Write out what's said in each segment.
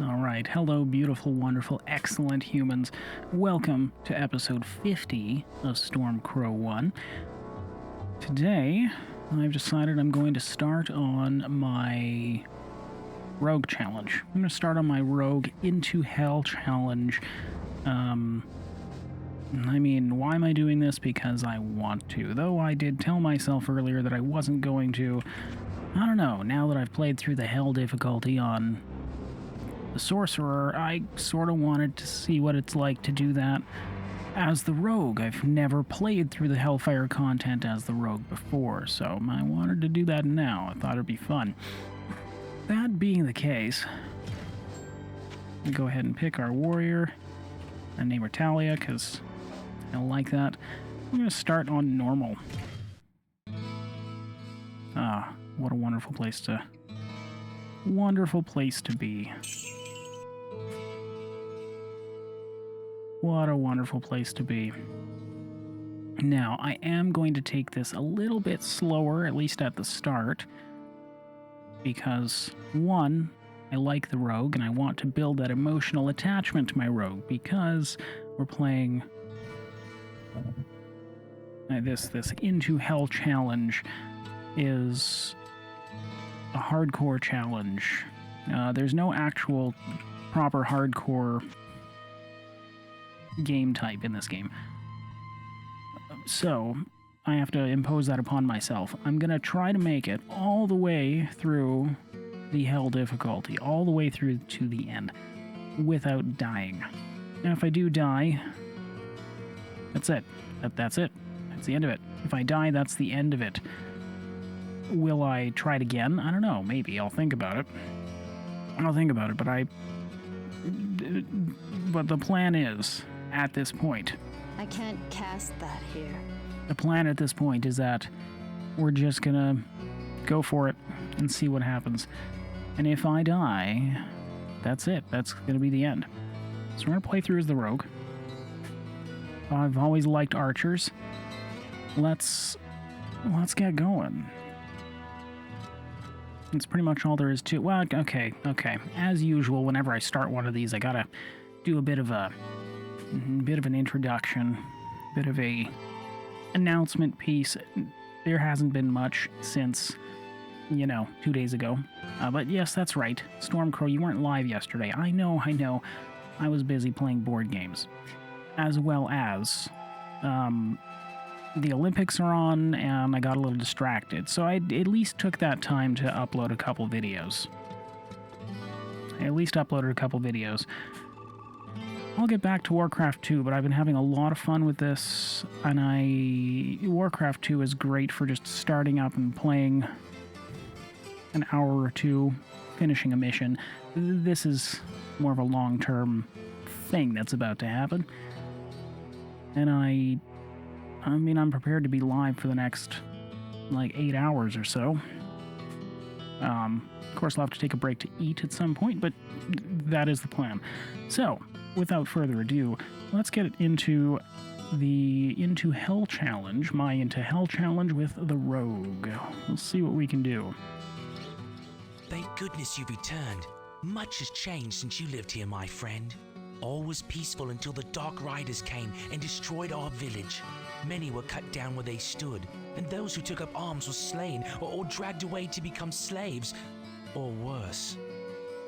Alright, hello beautiful, wonderful, excellent humans. Welcome to episode 50 of StormcrowOne. Today, I've decided I'm going to start on my Rogue challenge. I'm going to start on my Rogue Into Hell challenge. I mean, why am I doing this? Because I want to. Though I did tell myself earlier that I wasn't going to. I don't know, now that I've played through the Hell difficulty on the Sorcerer, I sort of wanted to see what it's like to do that as the Rogue. I've never played through the Hellfire content as the Rogue before, so I wanted to do that now. I thought it'd be fun. That being the case, we'll go ahead and pick our warrior and name her Taliah, because I don't like that. I'm going to start on normal. Ah, what a wonderful place to be. What a wonderful place to be. Now, I am going to take this a little bit slower, at least at the start, because, one, I like the Rogue, and I want to build that emotional attachment to my Rogue, because we're playing this Into Hell challenge is a hardcore challenge. There's no actual proper hardcore game type in this game. So, I have to impose that upon myself. I'm going to try to make it all the way through the Hell difficulty, all the way through to the end, without dying. Now, if I do die, that's it. That's it. That's the end of it. If I die, that's the end of it. Will I try it again? I don't know. Maybe. I'll think about it. But the plan is, at this point, I can't cast that here. the plan at this point is that we're just gonna go for it and see what happens. And if I die, that's it. That's gonna be the end. So we're gonna play through as the Rogue. I've always liked archers. Let's get going. That's pretty much all there is to it. Well, okay. As usual, whenever I start one of these, I gotta do a bit of an introduction, bit of a announcement piece. There hasn't been much since, 2 days ago. But yes, that's right. Stormcrow, you weren't live yesterday. I know. I was busy playing board games. As well as, the Olympics are on, and I got a little distracted. So I at least took that time to upload a couple videos. I'll get back to Warcraft 2, but I've been having a lot of fun with this, and Warcraft 2 is great for just starting up and playing an hour or two, finishing a mission. This is more of a long-term thing that's about to happen. And I'm prepared to be live for the next, 8 hours or so. Of course, I'll have to take a break to eat at some point, but that is the plan. So, without further ado, let's get into the Into Hell challenge, my Into Hell challenge with the Rogue. We'll see what we can do. Thank goodness you've returned. Much has changed since you lived here, my friend. All was peaceful until the Dark Riders came and destroyed our village. Many were cut down where they stood, and those who took up arms were slain or dragged away to become slaves, or worse.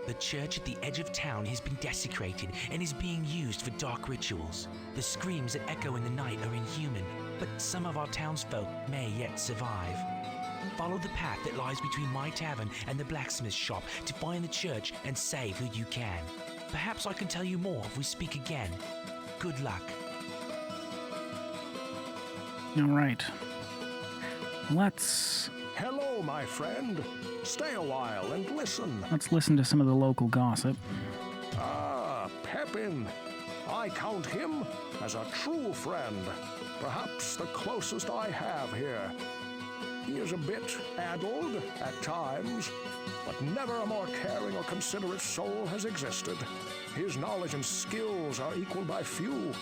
The church at the edge of town has been desecrated and is being used for dark rituals. The screams that echo in the night are inhuman, but some of our townsfolk may yet survive. Follow the path that lies between my tavern and the blacksmith shop to find the church and save who you can. Perhaps I can tell you more if we speak again. Good luck. All right. Let's... Hello, my friend. Stay a while and listen. Let's listen to some of the local gossip. Ah, Pepin. I count him as a true friend. Perhaps the closest I have here. He is a bit addled at times, but never a more caring or considerate soul has existed. His knowledge and skills are equaled by few,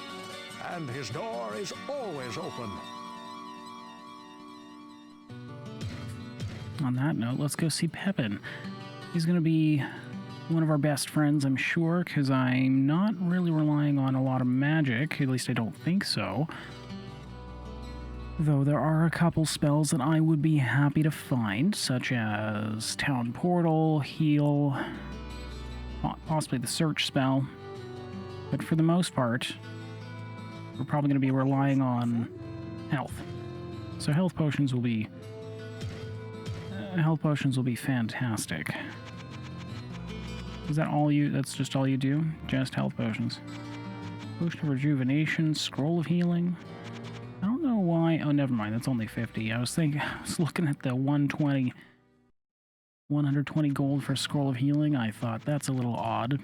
and his door is always open. On that note, let's go see Pepin. He's going to be one of our best friends, I'm sure, because I'm not really relying on a lot of magic. At least I don't think so. Though there are a couple spells that I would be happy to find, such as Town Portal, Heal, possibly the Search spell. But for the most part, we're probably going to be relying on health. So health potions will be fantastic. Is that all you? That's just all you do? Just health potions. Potion of Rejuvenation, Scroll of Healing. I don't know why. Oh, never mind. That's only 50. I was looking at the 120 gold for Scroll of Healing. I thought that's a little odd.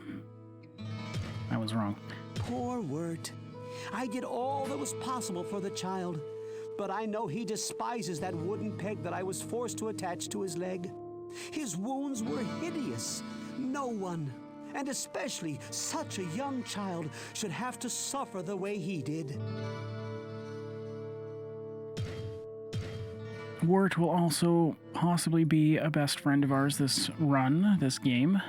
I was wrong. Poor Wirt. I did all that was possible for the child, but I know he despises that wooden peg that I was forced to attach to his leg. His wounds were hideous. No one, and especially such a young child, should have to suffer the way he did. Wirt will also possibly be a best friend of ours this game.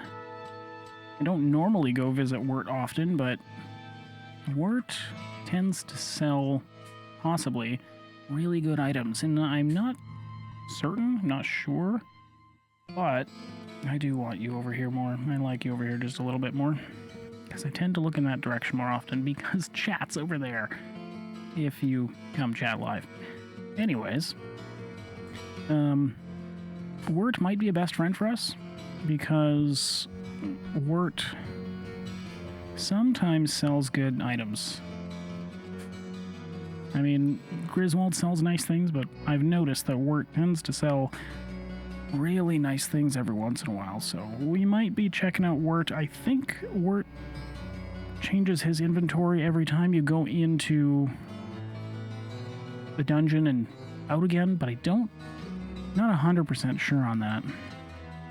I don't normally go visit Wirt often, but Wirt tends to sell, possibly, really good items, and I'm not certain, not sure, but I do want you over here more. I like you over here just a little bit more, because I tend to look in that direction more often, because chat's over there, if you come chat live. Anyways, Wirt might be a best friend for us, because Wirt sometimes sells good items. I mean, Griswold sells nice things, but I've noticed that Wirt tends to sell really nice things every once in a while, so we might be checking out Wirt. I think Wirt changes his inventory every time you go into the dungeon and out again, but not 100% sure on that.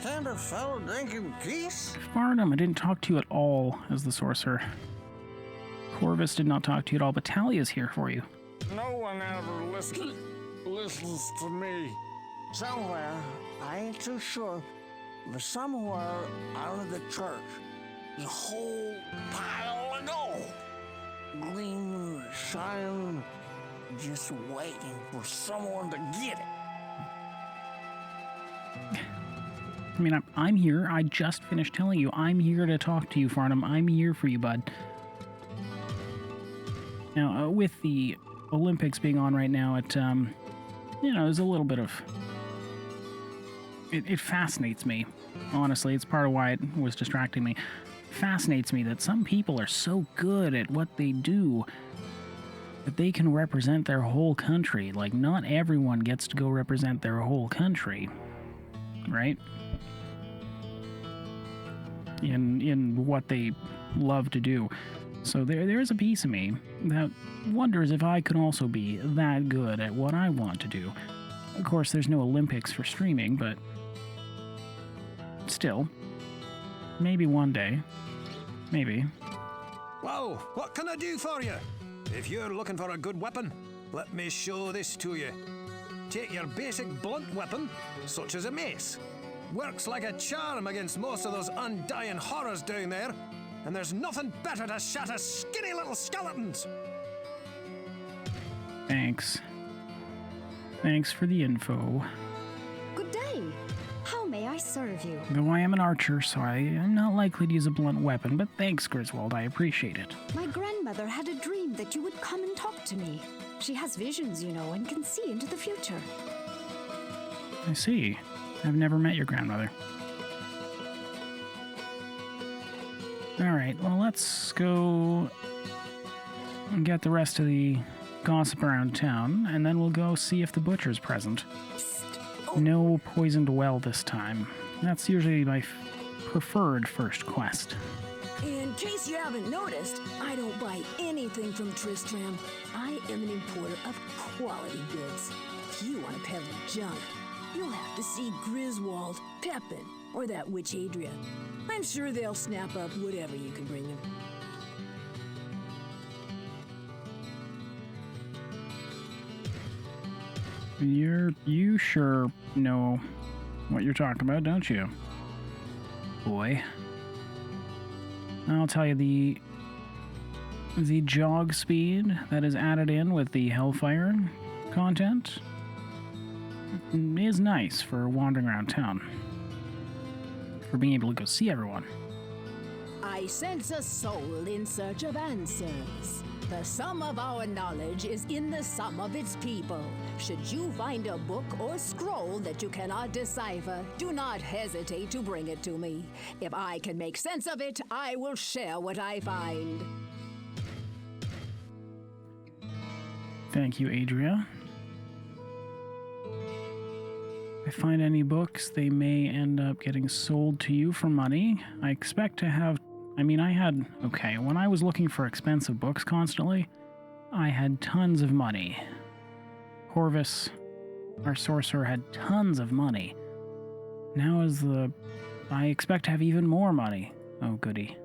Time a fellow drinking peace? Farnham, I didn't talk to you at all as the sorcerer. Corvus did not talk to you at all, but Taliah's here for you. No one ever listens to me. Somewhere, I ain't too sure, but somewhere out of the church, there's a whole pile of gold. Gleaming, shining, just waiting for someone to get it. I mean, I'm here. I just finished telling you. I'm here to talk to you, Farnham. I'm here for you, bud. Now, with the Olympics being on right now, there's a little bit of... It fascinates me. Honestly, it's part of why it was distracting me. Fascinates me that some people are so good at what they do that they can represent their whole country. Like, not everyone gets to go represent their whole country, right? In what they love to do. So there's a piece of me that wonders if I could also be that good at what I want to do. Of course, there's no Olympics for streaming, but still, maybe one day. Maybe. Well, what can I do for you? If you're looking for a good weapon, let me show this to you. Take your basic blunt weapon, such as a mace. Works like a charm against most of those undying horrors down there, and there's nothing better to shatter skinny little skeletons. Thanks. Thanks for the info. Good day. How may I serve you? Though I am an archer, so I am not likely to use a blunt weapon, but thanks, Griswold, I appreciate it. My grandmother had a dream that you would come and talk to me. She has visions, you know, and can see into the future. I see. I've never met your grandmother. Alright, well, let's go and get the rest of the gossip around town, and then we'll go see if the butcher's present. No poisoned well this time. That's usually my preferred first quest. In case you haven't noticed, I don't buy anything from Tristram. I am an importer of quality goods. If you want to peddle junk, you'll have to see Griswold, Pepin, or that witch Adria. I'm sure they'll snap up whatever you can bring them. You sure know what you're talking about, don't you, boy? I'll tell you, the jog speed that is added in with the Hellfire content is nice for wandering around town. For being able to go see everyone. I sense a soul in search of answers. The sum of our knowledge is in the sum of its people. Should you find a book or scroll that you cannot decipher, do not hesitate to bring it to me. If I can make sense of it, I will share what I find. Thank you, Adria. If I find any books, they may end up getting sold to you for money. I expect to have... okay, when I was looking for expensive books constantly, I had tons of money. Corvus, our sorcerer, had tons of money. Now I expect to have even more money. Oh, goody.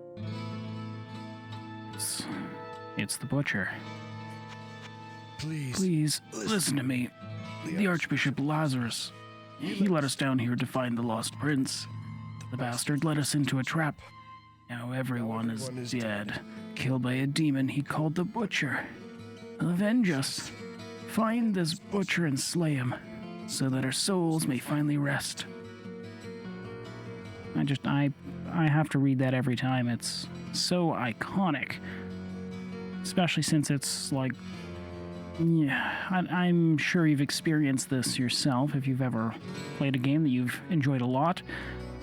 It's the butcher. Please, listen to me. The Archbishop Lazarus, he let us down here to find the lost prince. The bastard led us into a trap. Now everyone is dead, killed by a demon he called the Butcher. Avenge us. Find this butcher and slay him, so that our souls may finally rest. I have to read that every time. It's so iconic. Especially since it's like... Yeah, I'm sure you've experienced this yourself if you've ever played a game that you've enjoyed a lot.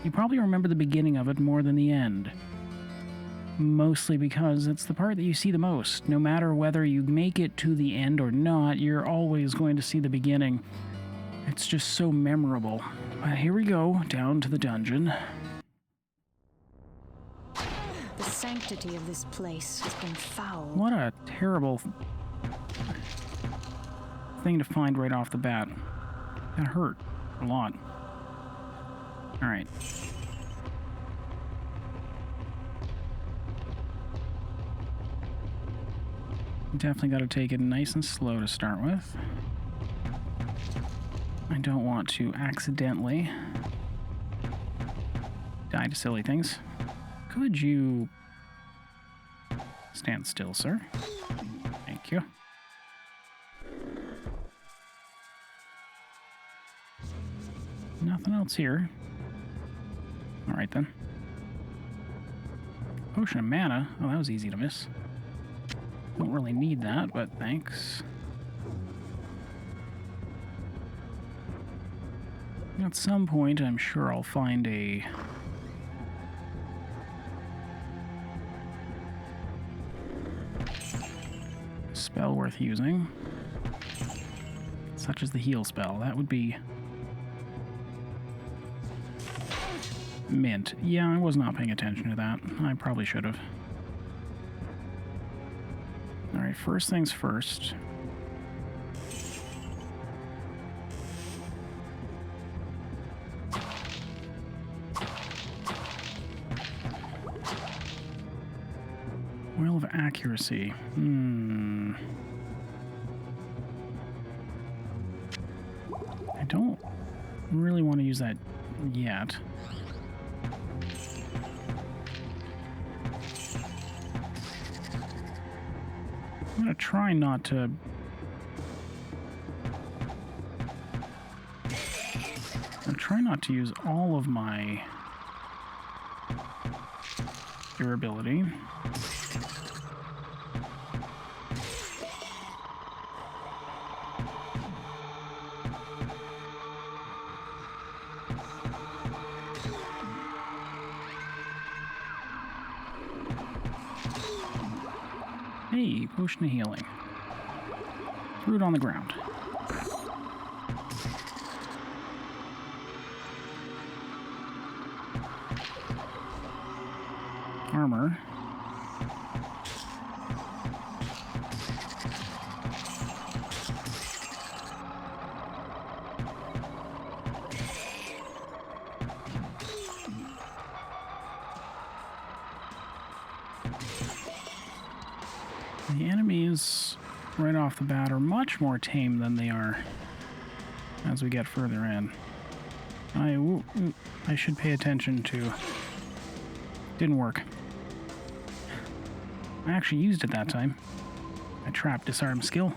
You probably remember the beginning of it more than the end. Mostly because it's the part that you see the most. No matter whether you make it to the end or not, you're always going to see the beginning. It's just so memorable. But here we go, down to the dungeon. The sanctity of this place has been fouled. What a terrible thing to find right off the bat. That hurt a lot. Alright. Definitely got to take it nice and slow to start with. I don't want to accidentally die to silly things. Could you stand still, sir? Thank you. Nothing else here. Alright then. Potion of mana. Oh, that was easy to miss. Don't really need that, but thanks. At some point, I'm sure I'll find a... spell worth using. Such as the heal spell. That would be... mint. Yeah, I was not paying attention to that. I probably should have. Alright, first things first. Oil of accuracy. I don't really want to use that yet. I'm going to try not to... I'll try not to use all of my durability. Hey, potion of healing. Threw it on the ground. Armor. The enemies, right off the bat, are much more tame than they are as we get further in. I should pay attention to... Didn't work. I actually used it that time. My trap disarm skill.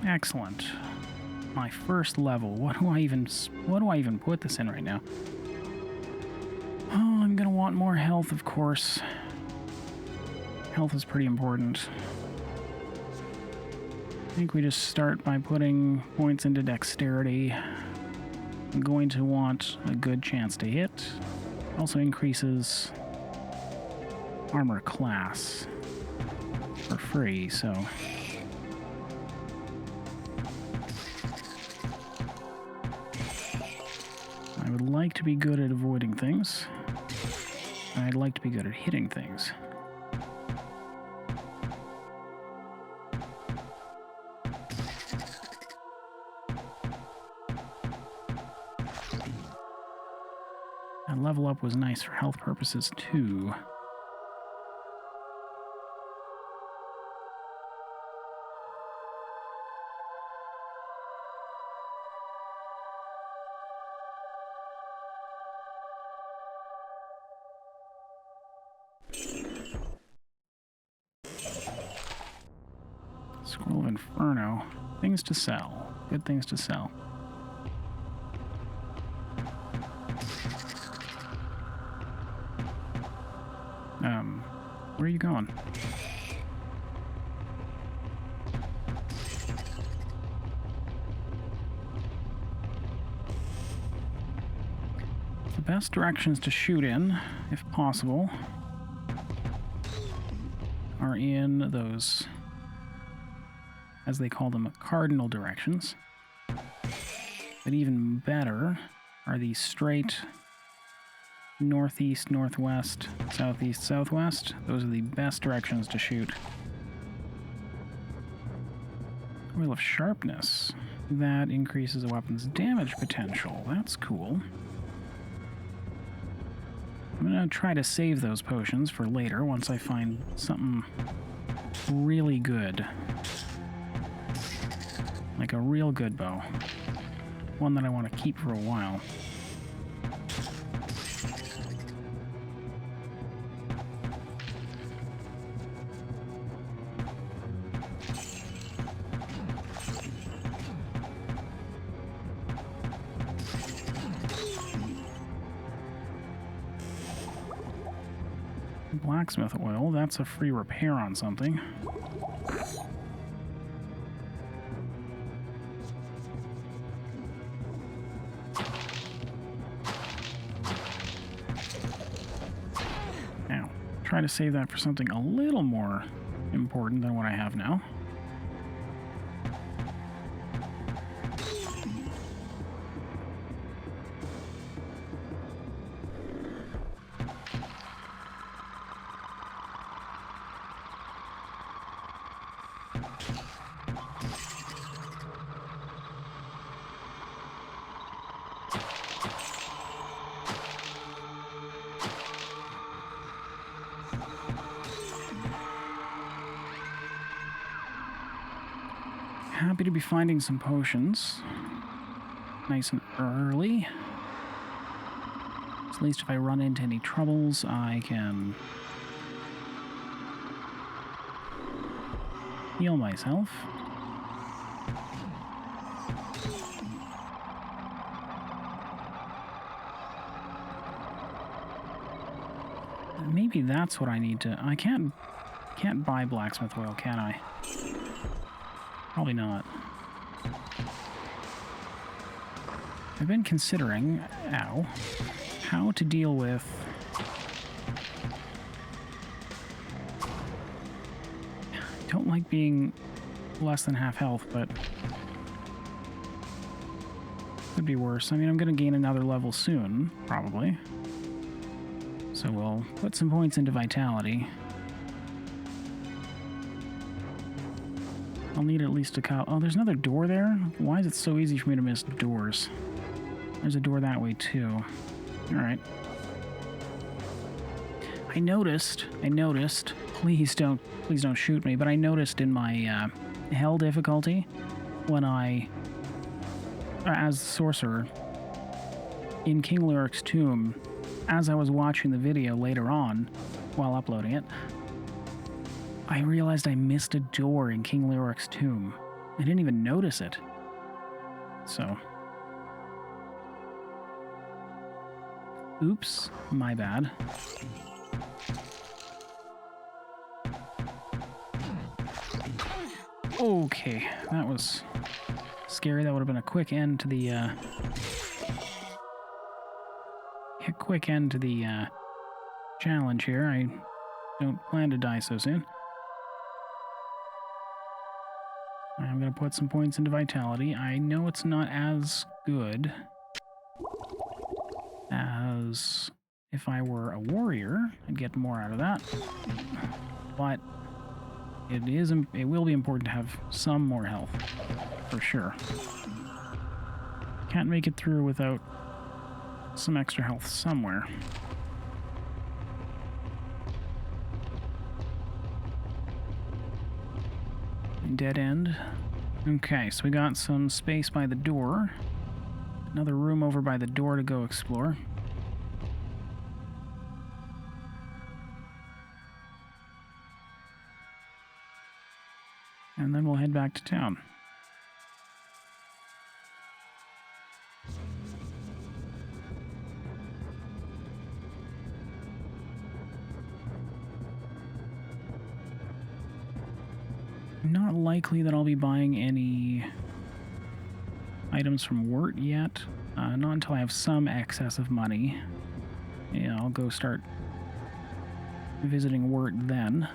Excellent. My first level. What do I even put this in right now? Oh, I'm gonna want more health, of course. Health is pretty important. I think we just start by putting points into dexterity. I'm going to want a good chance to hit. Also increases armor class for free, so... I would like to be good at avoiding things. I'd like to be good at hitting things. And level up was nice for health purposes too. Scroll of Inferno. Things to sell. Good things to sell. Where are you going? The best directions to shoot in, if possible, are in those, as they call them, cardinal directions. But even better are these straight northeast, northwest, southeast, southwest. Those are the best directions to shoot. Wheel of Sharpness. That increases a weapon's damage potential. That's cool. I'm gonna try to save those potions for later once I find something really good. Like a real good bow. One that I want to keep for a while. Blacksmith oil, that's a free repair on something. Now, try to save that for something a little more important than what I have now. Happy to be finding some potions. Nice and early. So at least if I run into any troubles, I can heal myself. Maybe that's what I need to... I can't buy blacksmith oil, can I? Probably not. I've been considering, how to deal with don't like being less than half health, but could be worse. I mean, I'm going to gain another level soon, probably. So we'll put some points into vitality. I'll need at least a couple. Oh, there's another door there? Why is it so easy for me to miss doors? There's a door that way, too. Alright. I noticed, please don't shoot me, but I noticed in my hell difficulty, when I, as sorcerer, in King Lurik's tomb, as I was watching the video later on, while uploading it, I realized I missed a door in King Lurik's tomb. I didn't even notice it. So... oops, my bad. Okay, that was scary. That would have been a quick end to the, challenge here. I don't plan to die so soon. I'm going to put some points into vitality. I know it's not as good as if I were a warrior. I'd get more out of that. But it will be important to have some more health, for sure. Can't make it through without some extra health somewhere. Dead end. Okay, so we got some space by the door. Another room over by the door to go explore. And then we'll head back to town. Not likely that I'll be buying any items from Wirt yet. Not until I have some excess of money. Yeah, I'll go start visiting Wirt then.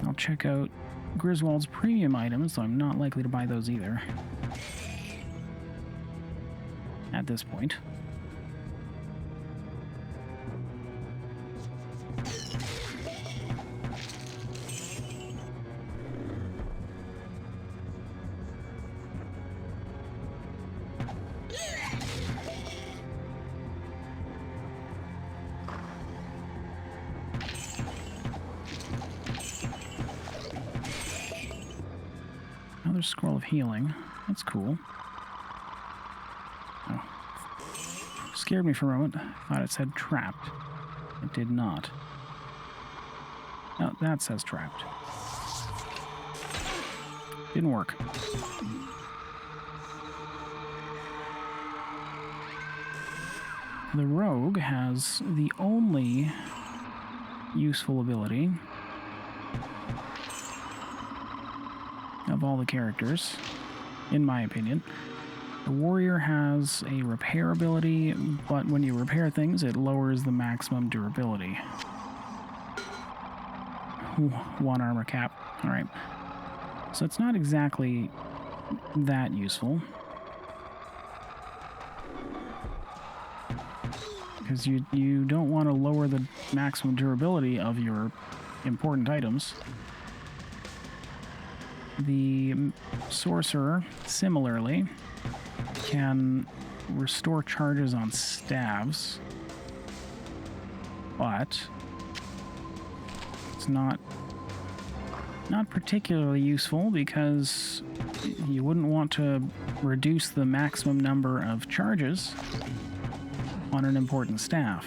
I'll check out Griswold's premium items, so I'm not likely to buy those either. At this point. Another scroll of healing. That's cool. Oh. Scared me for a moment. Thought it said trapped. It did not. No, that says trapped. Didn't work. The rogue has the only useful ability of all the characters, in my opinion. The warrior has a repair ability, but when you repair things, it lowers the maximum durability. Ooh, 1 armor cap. Alright. So it's not exactly that useful. Because you don't want to lower the maximum durability of your important items. The sorcerer, similarly, can restore charges on staves, but it's not particularly useful because you wouldn't want to reduce the maximum number of charges on an important staff.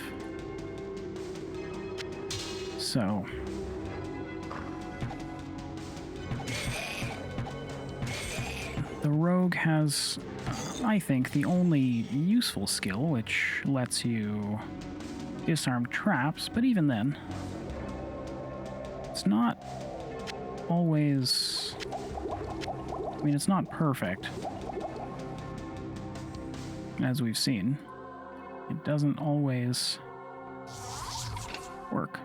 So the rogue has, I think, the only useful skill, which lets you disarm traps, but even then, it's not always... I mean, it's not perfect, as we've seen. It doesn't always work.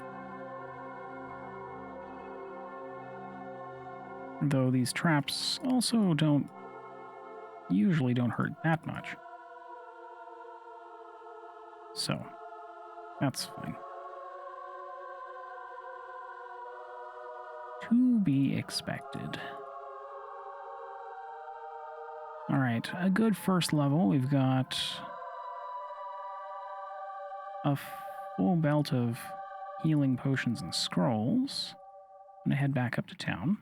Though these traps also usually don't hurt that much. So, that's fine. To be expected. Alright, Alright, a good first level. We've got a full belt of healing potions and scrolls. I'm going to head back up to town.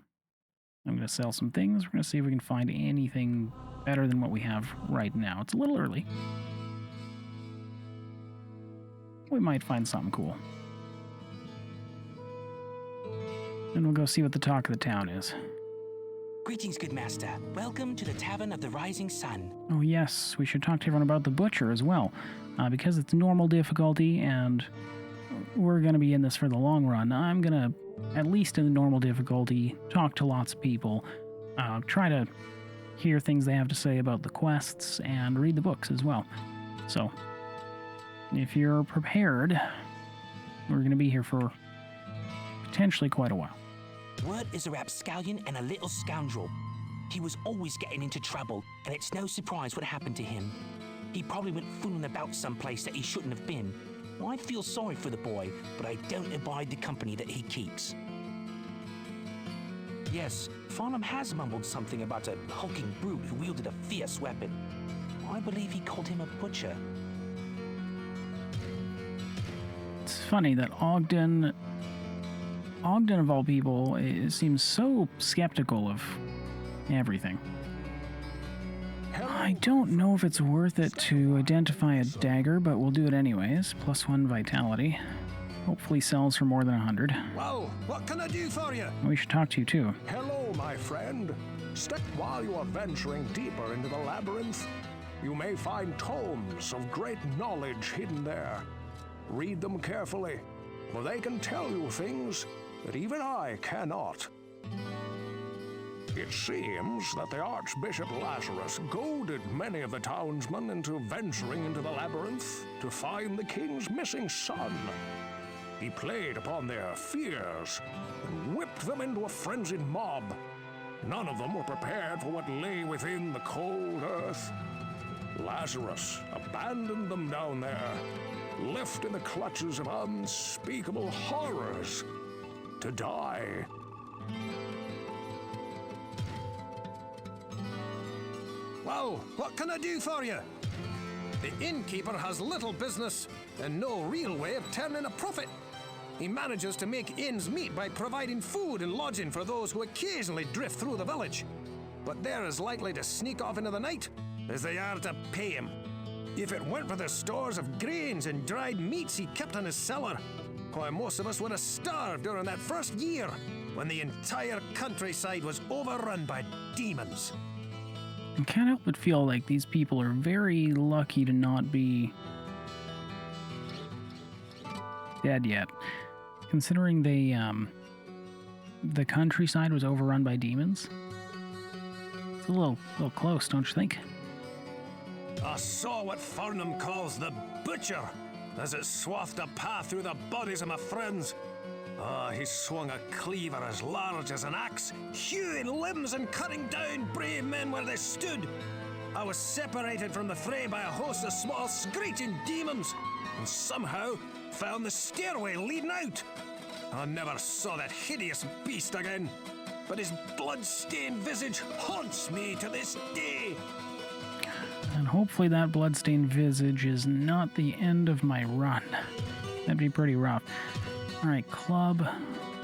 I'm going to sell some things. We're going to see if we can find anything better than what we have right now. It's a little early. We might find something cool. And we'll go see what the talk of the town is. Greetings, good master. Welcome to the Tavern of the Rising Sun. Oh yes, we should talk to everyone about the Butcher as well. Because it's normal difficulty and we're going to be in this for the long run, I'm going to, at least in the normal difficulty, talk to lots of people, try to hear things they have to say about the quests, and read the books as well. So, if you're prepared, we're going to be here for potentially quite a while. Word is a rapscallion and a little scoundrel. He was always getting into trouble, and it's no surprise what happened to him. He probably went fooling about someplace that he shouldn't have been. I feel sorry for the boy, but I don't abide the company that he keeps. Yes, Farnham has mumbled something about a hulking brute who wielded a fierce weapon. I believe he called him a butcher. It's funny that Ogden of all people, seems so skeptical of everything. I don't know if it's worth it to identify a dagger, but we'll do it anyways. +1 vitality. Hopefully sells for more than 100. Well, what can I do for you? We should talk to you too. Hello, my friend. While you are venturing deeper into the labyrinth, you may find tomes of great knowledge hidden there. Read them carefully, for they can tell you things that even I cannot. It seems that the Archbishop Lazarus goaded many of the townsmen into venturing into the labyrinth to find the king's missing son. He played upon their fears and whipped them into a frenzied mob. None of them were prepared for what lay within the cold earth. Lazarus abandoned them down there, left in the clutches of unspeakable horrors, to die. Well, what can I do for you? The innkeeper has little business and no real way of turning a profit. He manages to make ends meet by providing food and lodging for those who occasionally drift through the village. But they're as likely to sneak off into the night as they are to pay him. If it weren't for the stores of grains and dried meats he kept in his cellar, why, most of us would have starved during that first year when the entire countryside was overrun by demons. I can't help but feel like these people are very lucky to not be dead yet. Considering the countryside was overrun by demons. It's a little close, don't you think? I saw what Farnham calls the Butcher as it swathed a path through the bodies of my friends. He swung a cleaver as large as an axe, hewing limbs and cutting down brave men where they stood. I was separated from the fray by a host of small screeching demons, and somehow found the stairway leading out. I never saw that hideous beast again, but his blood-stained visage haunts me to this day. And hopefully that bloodstained visage is not the end of my run. That'd be pretty rough. Alright, club.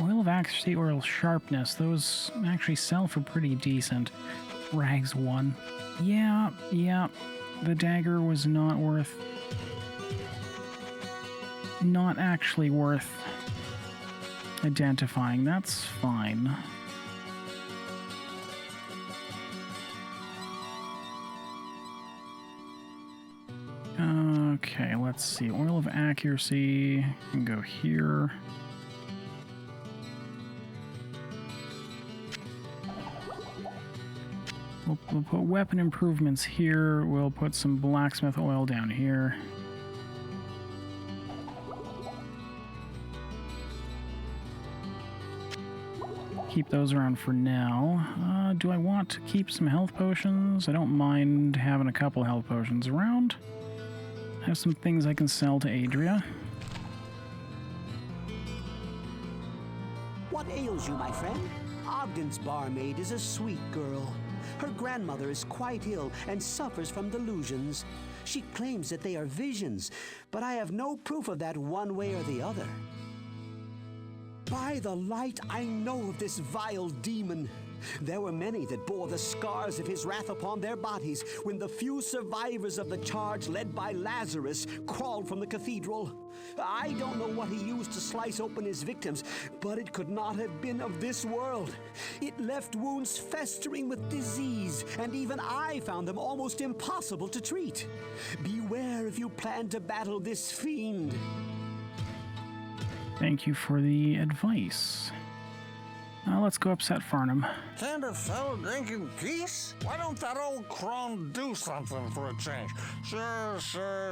Oil of accuracy, oil of sharpness. Those actually sell for pretty decent. Rags 1. Yeah. The dagger was not actually worth identifying. That's fine. Okay, let's see. Oil of accuracy can go here. We'll put weapon improvements here. We'll put some blacksmith oil down here. Keep those around for now. Do I want to keep some health potions? I don't mind having a couple health potions around. I have some things I can sell to Adria. What ails you, my friend? Ogden's barmaid is a sweet girl. Her grandmother is quite ill and suffers from delusions. She claims that they are visions, but I have no proof of that one way or the other. By the light, I know of this vile demon. There were many that bore the scars of his wrath upon their bodies when the few survivors of the charge led by Lazarus crawled from the cathedral. I don't know what he used to slice open his victims, but it could not have been of this world. It left wounds festering with disease, and even I found them almost impossible to treat. Beware if you plan to battle this fiend. Thank you for the advice. Let's go upset Farnham. Can't a fellow drink in peace? Why don't that old crone do something for a change? Sure,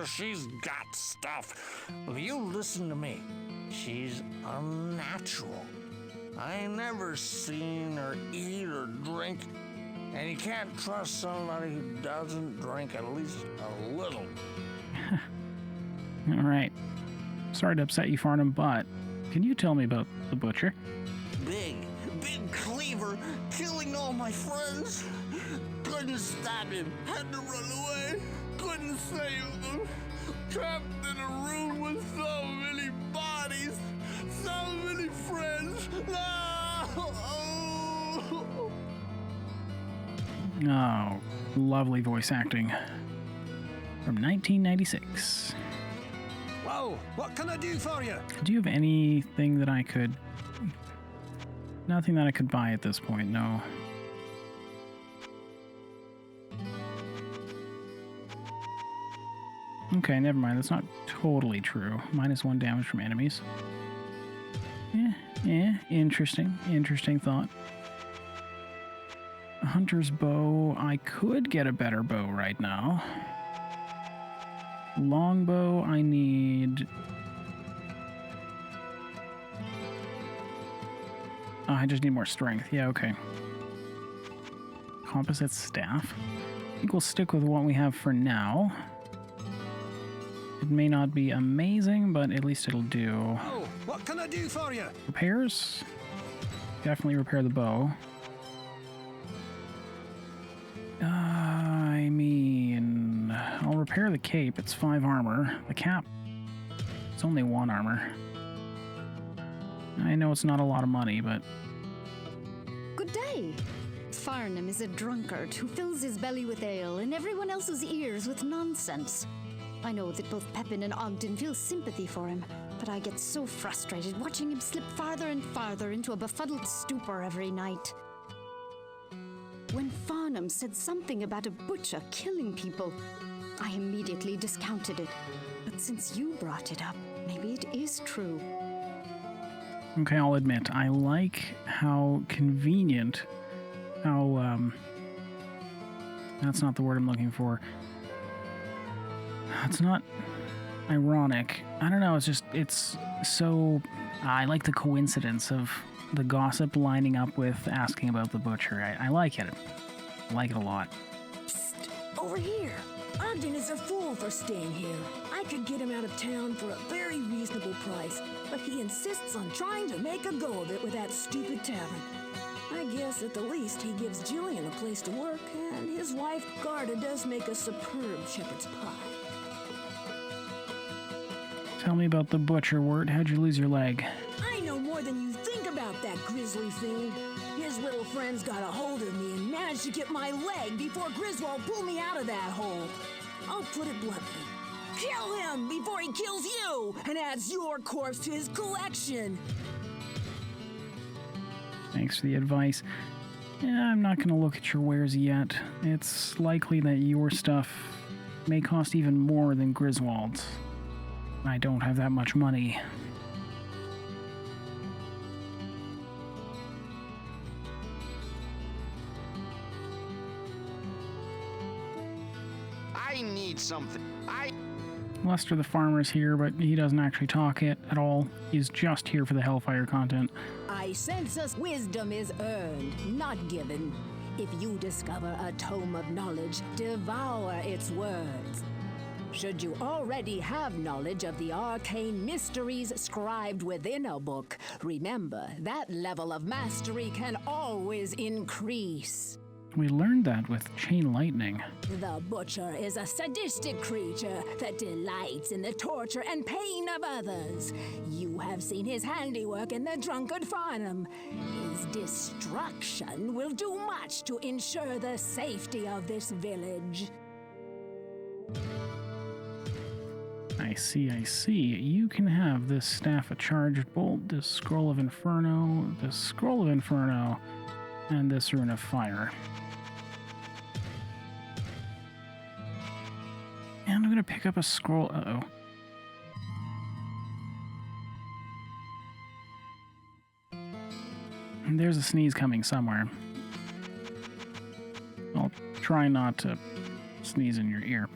she's got stuff. But you listen to me. She's unnatural. I ain't never seen her eat or drink. And you can't trust somebody who doesn't drink at least a little. All right. Sorry to upset you, Farnham, but can you tell me about the butcher? Big cleaver, killing all my friends. Couldn't stab him, had to run away. Couldn't save them. Trapped in a room with so many bodies, so many friends. No! Oh, lovely voice acting. From 1996. Whoa, what can I do for you? Do you have anything that I could... Nothing that I could buy at this point, no. Okay, never mind. That's not totally true. -1 damage from enemies. Interesting thought. A hunter's bow. I could get a better bow right now. Longbow, I need... Oh, I just need more strength. Yeah, okay. Composite staff. I think we'll stick with what we have for now. It may not be amazing, but at least it'll do. Oh, what can I do for you? Repairs? Definitely repair the bow. I mean, I'll repair the cape. It's 5 armor. The cap, it's only 1 armor. I know it's not a lot of money, but... Good day. Farnham is a drunkard who fills his belly with ale and everyone else's ears with nonsense. I know that both Pepin and Ogden feel sympathy for him, but I get so frustrated watching him slip farther and farther into a befuddled stupor every night. When Farnham said something about a butcher killing people, I immediately discounted it. But since you brought it up, maybe it is true. Okay, I'll admit, I like how convenient, how, that's not the word I'm looking for. It's not ironic. I don't know, it's so... I like the coincidence of the gossip lining up with asking about the butcher. I like it. I like it a lot. Psst, over here. Ogden is a fool for staying here. I could get him out of town for a very reasonable price, but he insists on trying to make a go of it with that stupid tavern. I guess at the least he gives Jillian a place to work, and his wife Garda does make a superb shepherd's pie. Tell me about the butcher, Wirt. How'd you lose your leg? I know more than you think about that grisly fiend. His little friends got a hold of me and managed to get my leg before Griswold pulled me out of that hole. I'll put it bluntly. Kill him before he kills you and adds your corpse to his collection. Thanks for the advice. Yeah, I'm not going to look at your wares yet. It's likely that your stuff may cost even more than Griswold's. I don't have that much money. I need something. Lester the farmer's here, but he doesn't actually talk it at all. He's just here for the Hellfire content. I sense us wisdom is earned, not given. If you discover a tome of knowledge, devour its words. Should you already have knowledge of the arcane mysteries scribed within a book, remember that level of mastery can always increase. We learned that with chain lightning. The butcher is a sadistic creature that delights in the torture and pain of others. You have seen his handiwork in the drunkard farm. His destruction will do much to ensure the safety of this village. I see, I see. You can have this staff of charged bolt, this scroll of inferno, this scroll of inferno, and this rune of fire. And I'm gonna pick up a scroll. Uh-oh. There's a sneeze coming somewhere. I'll try not to sneeze in your ear.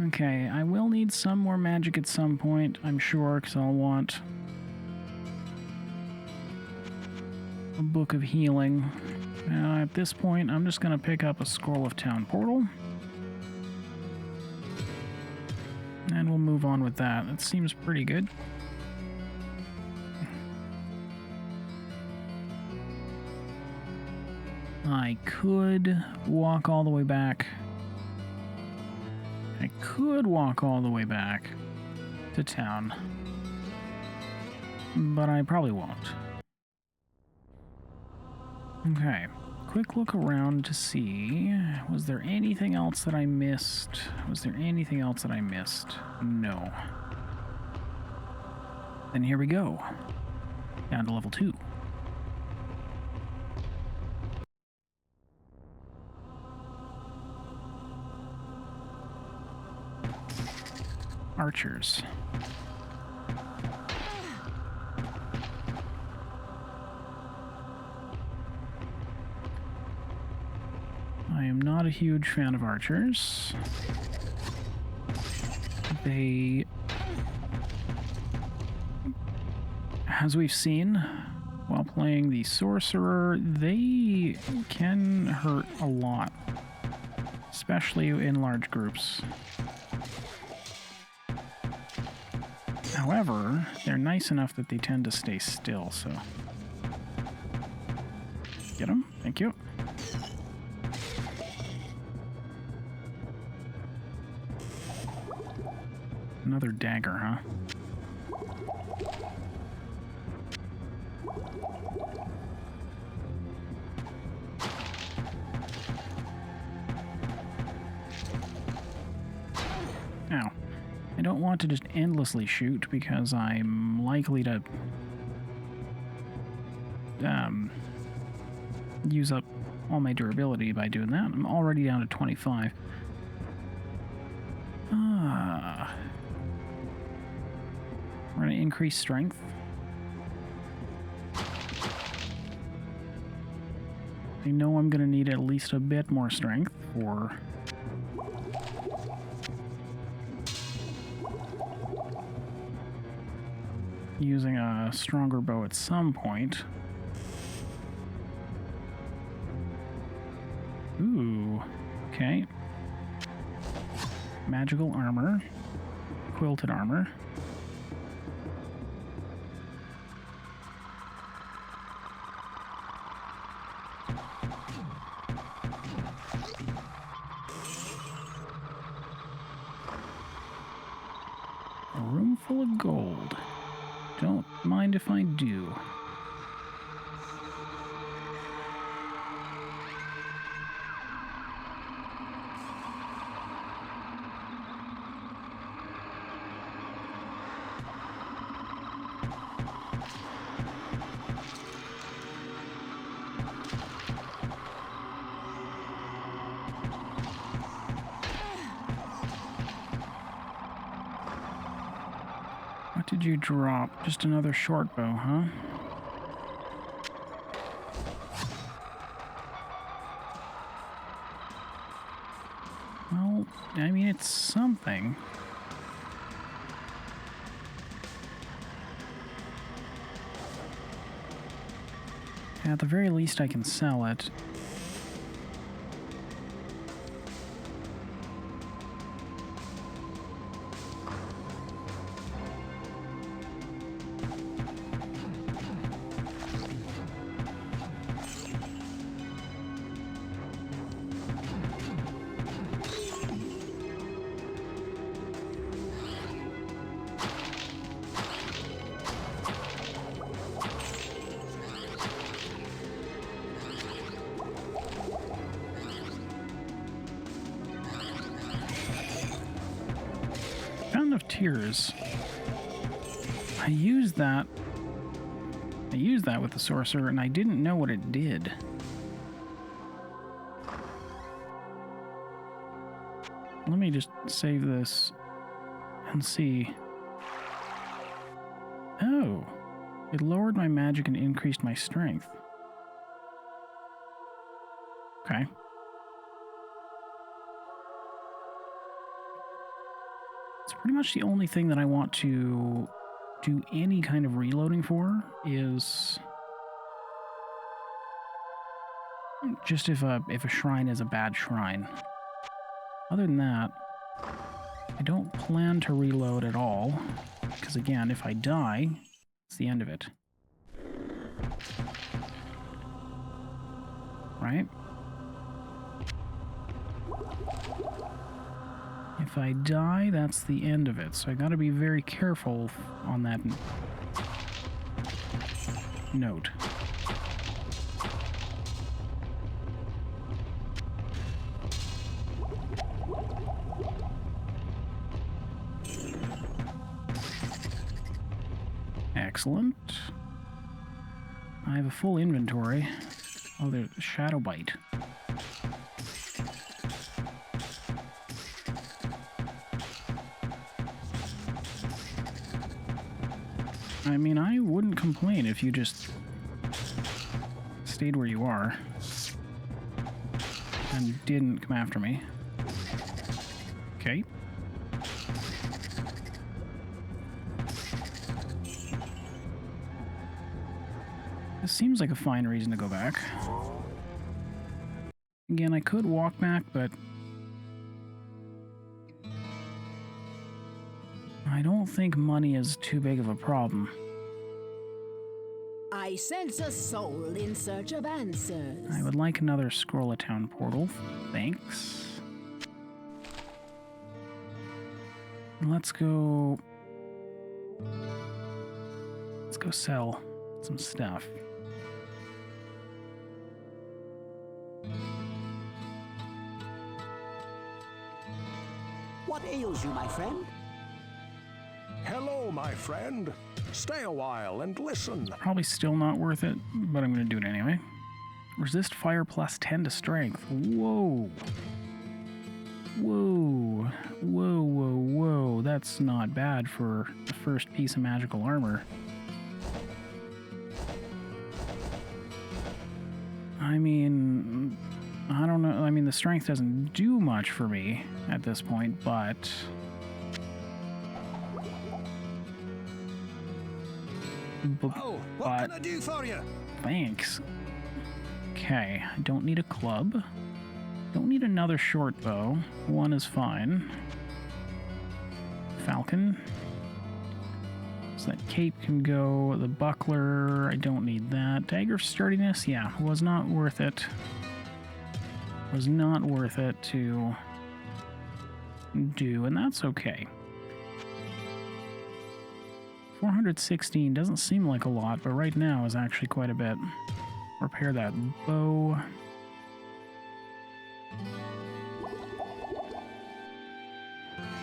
Okay, I will need some more magic at some point, I'm sure, because I'll want a book of healing. At this point, I'm just going to pick up a scroll of town portal. And we'll move on with that. That seems pretty good. I could walk all the way back. I could walk all the way back to town, but I probably won't. Okay, quick look around to see, was there anything else that I missed? Was there anything else that I missed? No. Then here we go, down to level 2. Archers. I am not a huge fan of archers. They, as we've seen while playing the sorcerer, they can hurt a lot, especially in large groups. However, they're nice enough that they tend to stay still, so... Get them? Thank you. Another dagger, huh? Ow. I don't want to just endlessly shoot because I'm likely to use up all my durability by doing that. I'm already down to 25. We're going to increase strength. I know I'm going to need at least a bit more strength for using a stronger bow at some point. Ooh, okay. Magical armor, quilted armor. A room full of gold. Don't mind if I do. What did you drop? Just another short bow, huh? Well, I mean, it's something. At the very least, I can sell it. tears. I used that with the sorcerer, and I didn't know what it did. Let me just save this and see. Oh, it lowered my magic and increased my strength. Okay. It's pretty much the only thing that I want to do any kind of reloading for is just if a shrine is a bad shrine. Other than that, I don't plan to reload at all, because again, if I die, it's the end of it. Right? If I die, that's the end of it, so I gotta be very careful on that note. Excellent. I have a full inventory. Oh, there's Shadow Bite. I mean, I wouldn't complain if you just stayed where you are and didn't come after me. Okay. This seems like a fine reason to go back. Again, I could walk back, but I don't think money is too big of a problem. I sense a soul in search of answers. I would like another Scroll-a-Town portal. Thanks. Let's go sell some stuff. What ails you, my friend? Hello, my friend. Stay a while and listen. Probably still not worth it, but I'm going to do it anyway. Resist fire plus 10 to strength. Whoa. Whoa. Whoa, whoa, whoa. That's not bad for the first piece of magical armor. I mean, I don't know. I mean, the strength doesn't do much for me at this point, but Oh, what can I do for you? Thanks. Okay, I don't need a club. Don't need another short bow. One is fine. Falcon. So that cape can go. The buckler, I don't need that. Dagger of sturdiness, yeah, was not worth it. Was not worth it to do, and that's okay. 416 doesn't seem like a lot, but right now is actually quite a bit. Repair that bow.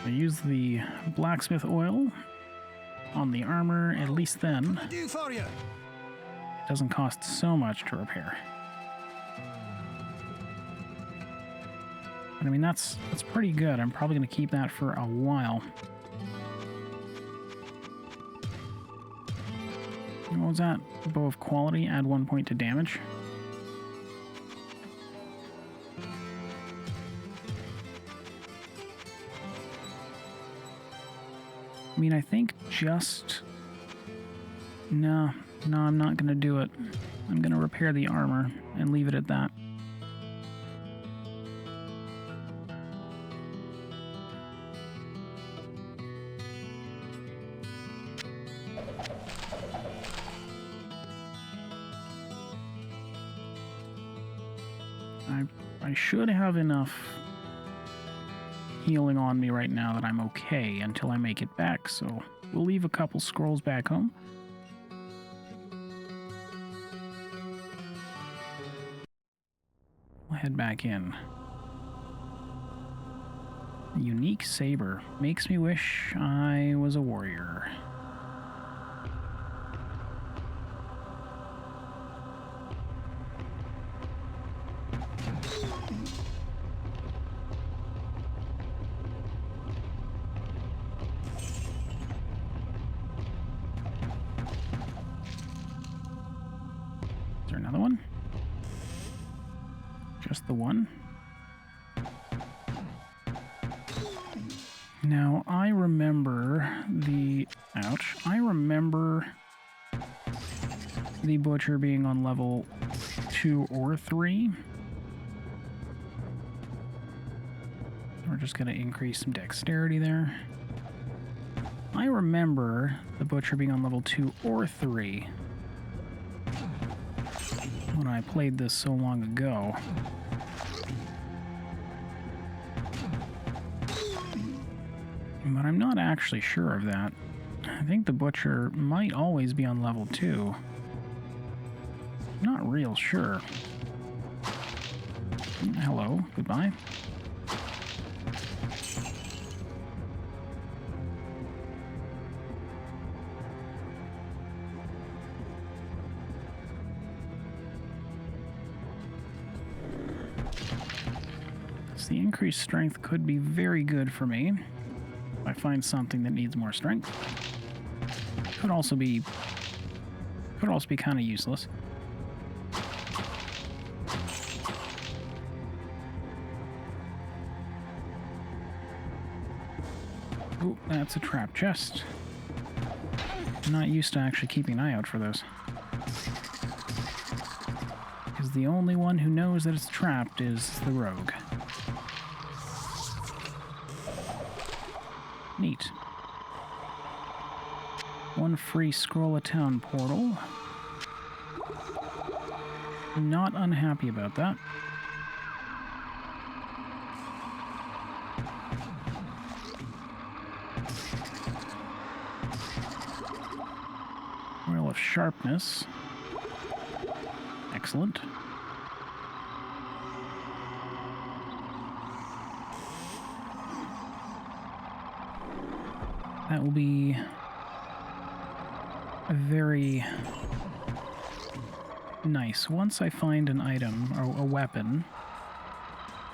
I use the blacksmith oil on the armor, at least then What can I do for you? it doesn't cost so much to repair. But I mean, that's pretty good. I'm probably going to keep that for a while. What was that? Bow of quality, add 1 point to damage. I mean, I think just... No, I'm not going to do it. I'm going to repair the armor and leave it at that. I should have enough healing on me right now that I'm okay until I make it back, so we'll leave a couple scrolls back home. We'll head back in. Unique saber. Makes me wish I was a warrior. Is there another one? Just the one? Now, I remember the... Ouch. I remember the butcher being on level 2 or 3. We're just going to increase some dexterity there. I remember the butcher being on level 2 or 3 when I played this so long ago. But I'm not actually sure of that. I think the butcher might always be on level 2. Not real sure. Hello, goodbye. So the increased strength could be very good for me. If I find something that needs more strength. Could also be kind of useless. Ooh, that's a trap chest. I'm not used to actually keeping an eye out for those. Because the only one who knows that it's trapped is the rogue. Neat. One free Scroll of Town portal. Not unhappy about that. Oil of Sharpness. Excellent. That will be very nice. Once I find an item, or a weapon,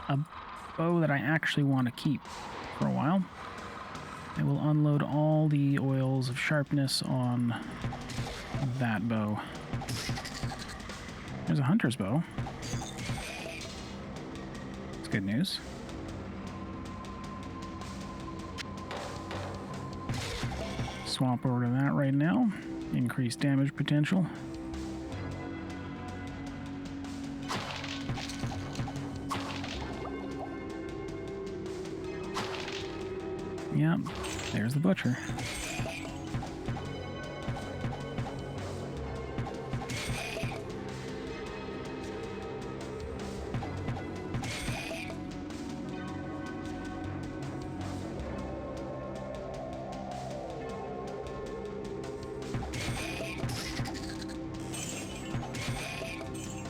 a bow that I actually want to keep for a while, I will unload all the oils of sharpness on that bow. There's a hunter's bow. That's good news. Swap over to that right now. Increased damage potential. Yep, there's the butcher.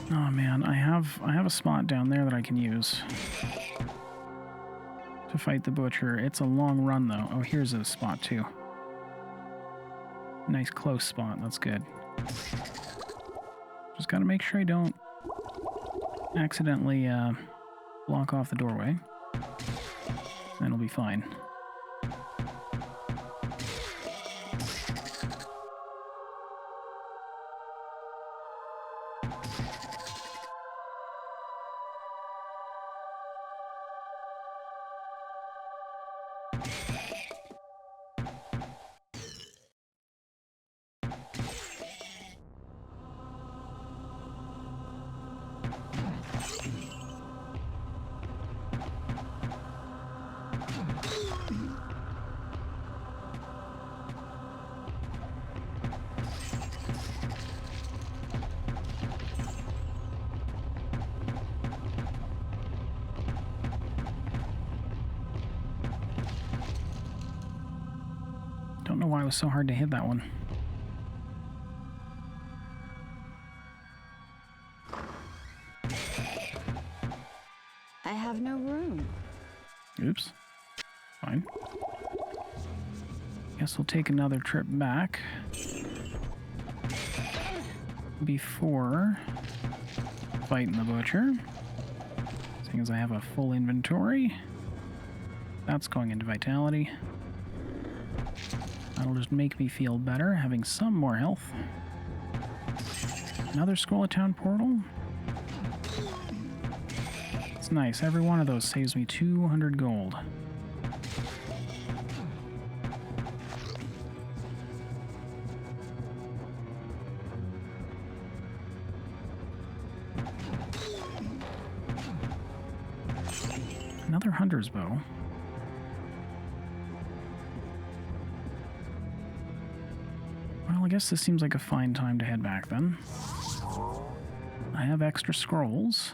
Oh man, I have a spot down there that I can use to fight the butcher. It's a long run though. Oh, here's a spot too. Nice close spot, that's good. Just gotta make sure I don't accidentally block off the doorway. Then it'll be fine. Don't know why it was so hard to hit that one. I have no room. Oops. fine. Guess we'll take another trip back before fighting the butcher. Seeing as I have a full inventory. That's going into vitality. That'll just make me feel better, having some more health. Another scroll of town portal. It's nice. Every one of those saves me 200 gold. Another hunter's bow. Well, I guess this seems like a fine time to head back then. I have extra scrolls.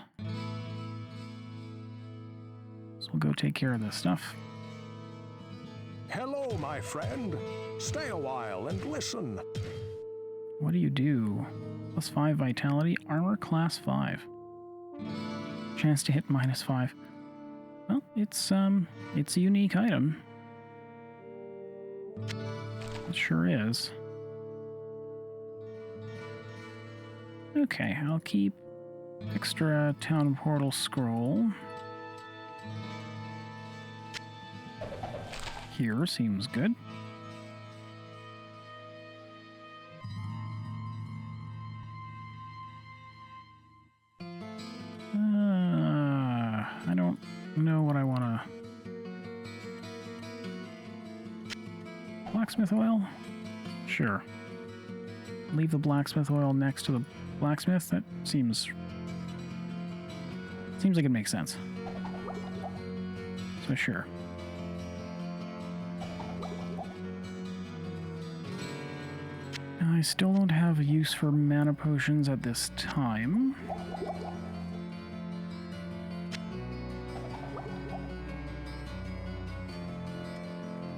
So we'll go take care of this stuff. Hello, my friend. Stay a while and listen. What do you do? +5 vitality, armor class 5. Chance to hit -5. Well, it's a unique item. It sure is. Okay, I'll keep extra town portal scroll. Here seems good. I don't know what I want to... Blacksmith oil? Sure. Leave the blacksmith oil next to the blacksmith? That seems like it makes sense. So sure. I still don't have a use for mana potions at this time.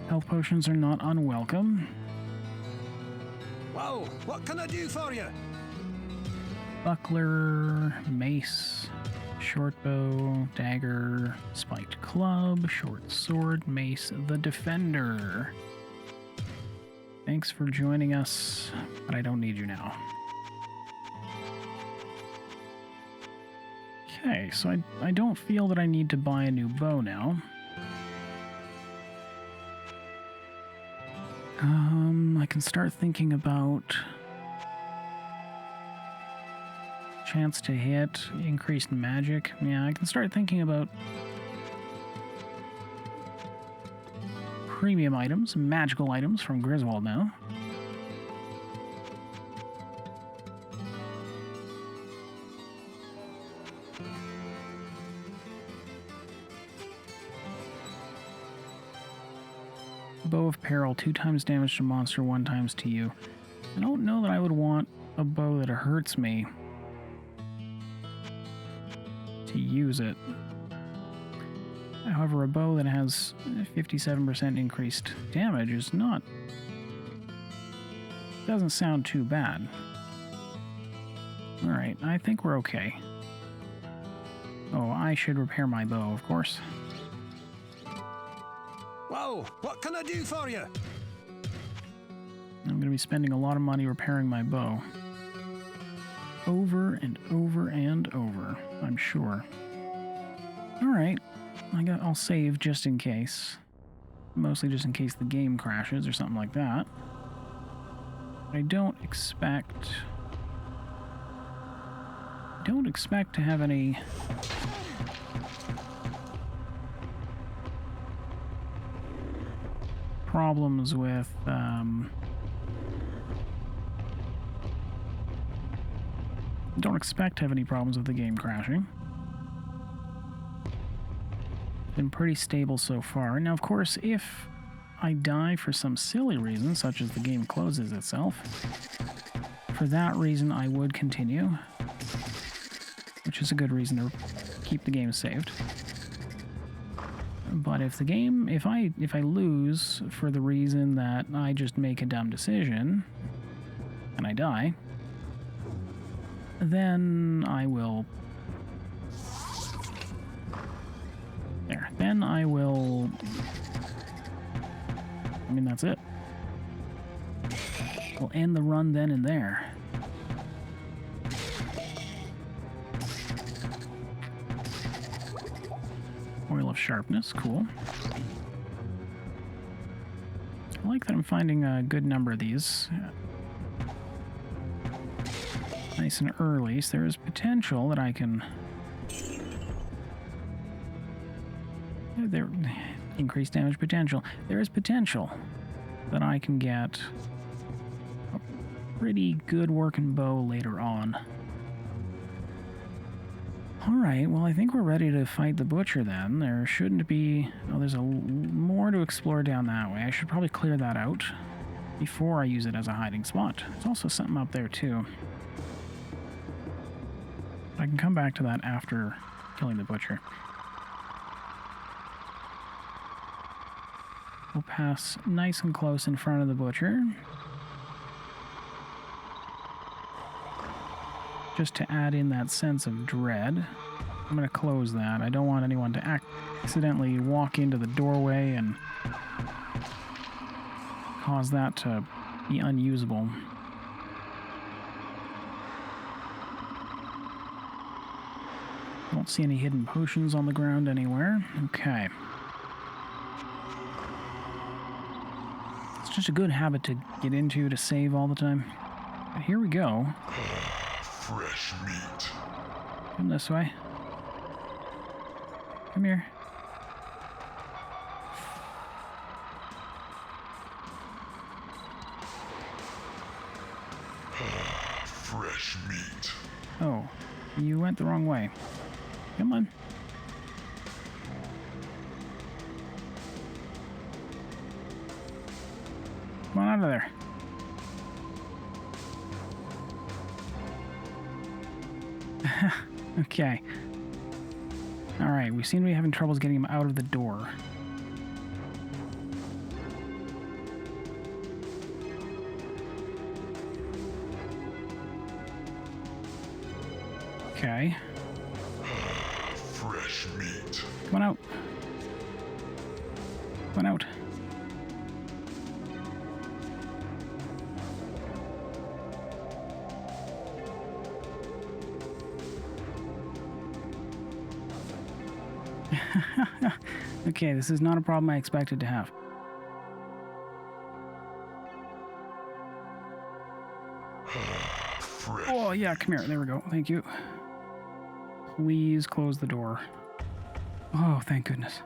Health potions are not unwelcome. Well, what can I do for you? Buckler, mace, short bow, dagger, spiked club, short sword, mace, the defender. Thanks for joining us, but I don't need you now. Okay, so I don't feel that I need to buy a new bow now. I can start thinking about chance to hit, increased magic. Yeah, I can start thinking about premium items, magical items from Griswold now. Bow of Peril, 2 times damage to monster, 1 times to you. I don't know that I would want a bow that hurts me to use it. However, a bow that has 57% increased damage is not... doesn't sound too bad. Alright, I think we're okay. Oh, I should repair my bow, of course. Well, what can I do for you? I'm going to be spending a lot of money repairing my bow. Over and over and over, I'm sure. Alright, I'll save just in case. Mostly just in case the game crashes or something like that. I don't expect to have any problems with don't expect to have any problems with the game crashing. Been pretty stable so far. Now, of course, if I die for some silly reason, such as the game closes itself, for that reason I would continue, which is a good reason to keep the game saved. But if I lose for the reason that I just make a dumb decision and I die, then I will... There. Then I will I mean, that's it. We'll end the run then and there. Oil of sharpness, cool. I like that I'm finding a good number of these. Nice and early, so there is potential that I can... There, increased damage potential. There is potential that I can get a pretty good working bow later on. Alright, well I think we're ready to fight the butcher then. There shouldn't be... Oh, there's more to explore down that way. I should probably clear that out before I use it as a hiding spot. There's also something up there too. I can come back to that after killing the butcher. We'll pass nice and close in front of the butcher. Just to add in that sense of dread. I'm going to close that. I don't want anyone to accidentally walk into the doorway and cause that to be unusable. Don't see any hidden potions on the ground anywhere. Okay. It's just a good habit to get into to save all the time. But here we go. Fresh meat. Come this way. Come here. Fresh meat. Oh, you went the wrong way. Come on. Come on out of there. Okay. Alright, we seem to be having troubles getting him out of the door. Okay. Fresh meat. Come on out. Come on out. Okay, this is not a problem I expected to have. Fresh. Oh, yeah, come here. There we go. Thank you. Please close the door. Oh, thank goodness.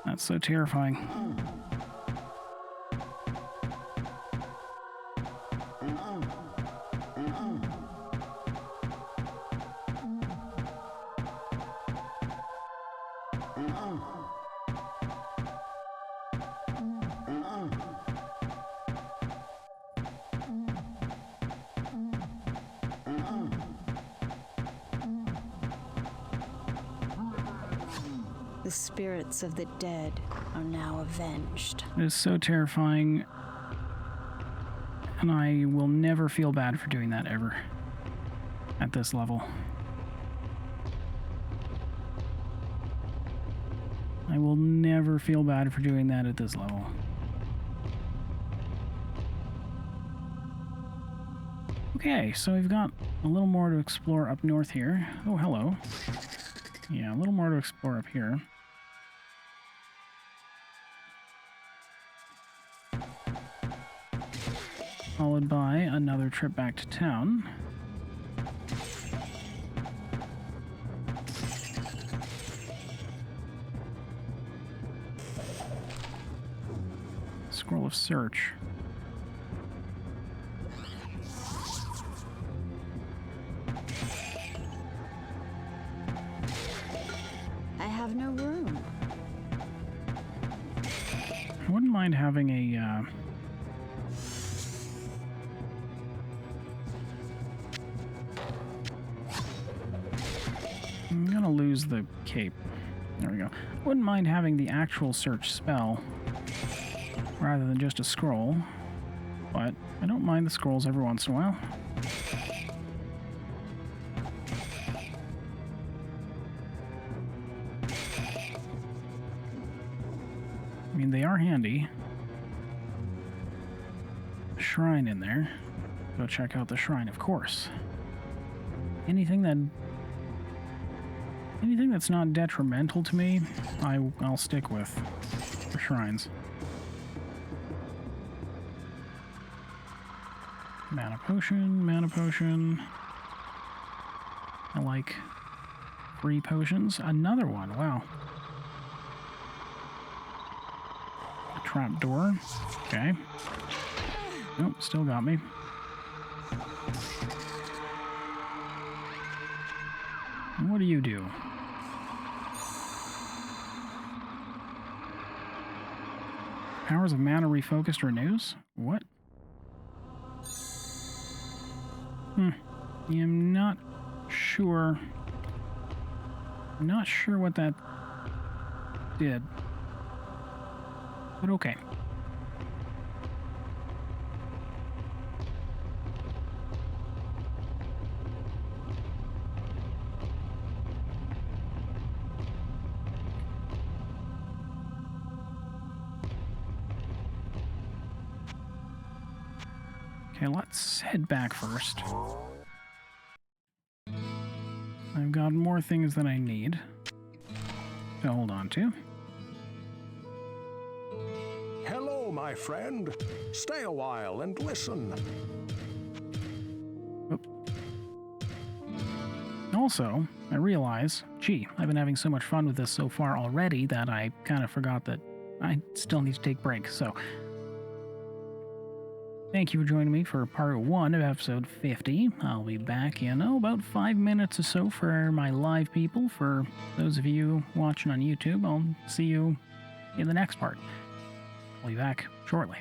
That's so terrifying. The spirits of the dead are now avenged. It is so terrifying, and I will never feel bad for doing that ever at this level. I will never feel bad for doing that at this level. Okay, so we've got a little more to explore up north here. Oh, hello. Yeah, a little more to explore up here. Followed by another trip back to town. Scroll of search. I have no room. I wouldn't mind having a I'm gonna lose the cape. There we go. Wouldn't mind having the actual search spell rather than just a scroll, but I don't mind the scrolls every once in a while. mean, they are handy. Shrine in there. Go check out the shrine, of course. Anything that's not detrimental to me, I'll stick with for shrines. Mana potion, mana potion. I like free potions. Another one, wow. A trap door. Okay. Nope, still got me. And what do you do? Powers of mana refocused renews? What? I'm not sure. I'm not sure what that did. But okay. Okay, let's head back first. I've got more things than I need to hold on to. Hello, my friend. Stay a while and listen. Also, I realize, gee, I've been having so much fun with this so far already that I kind of forgot that I still need to take breaks, so thank you for joining me for part 1 of episode 50. I'll be back in, about 5 minutes or so for my live people. For those of you watching on YouTube, I'll see you in the next part. I'll be back shortly.